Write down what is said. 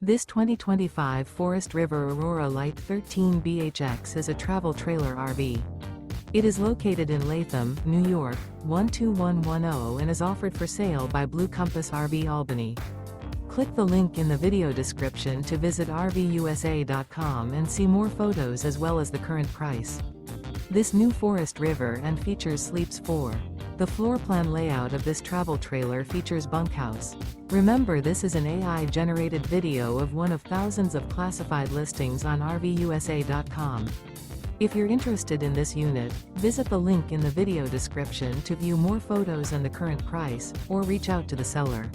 This 2025 Forest River Aurora Light 13 BHX is a travel trailer RV. It is located in Latham, New York, 12110 and is offered for sale by Blue Compass RV Albany. Click the link in the video description to visit RVUSA.com and see more photos as well as the current price. This new Forest River and features sleeps 4. The floor plan layout of this travel trailer features bunkhouse. Remember, this is an AI-generated video of one of thousands of classified listings on RVUSA.com. If you're interested in this unit, visit the link in the video description to view more photos and the current price, or reach out to the seller.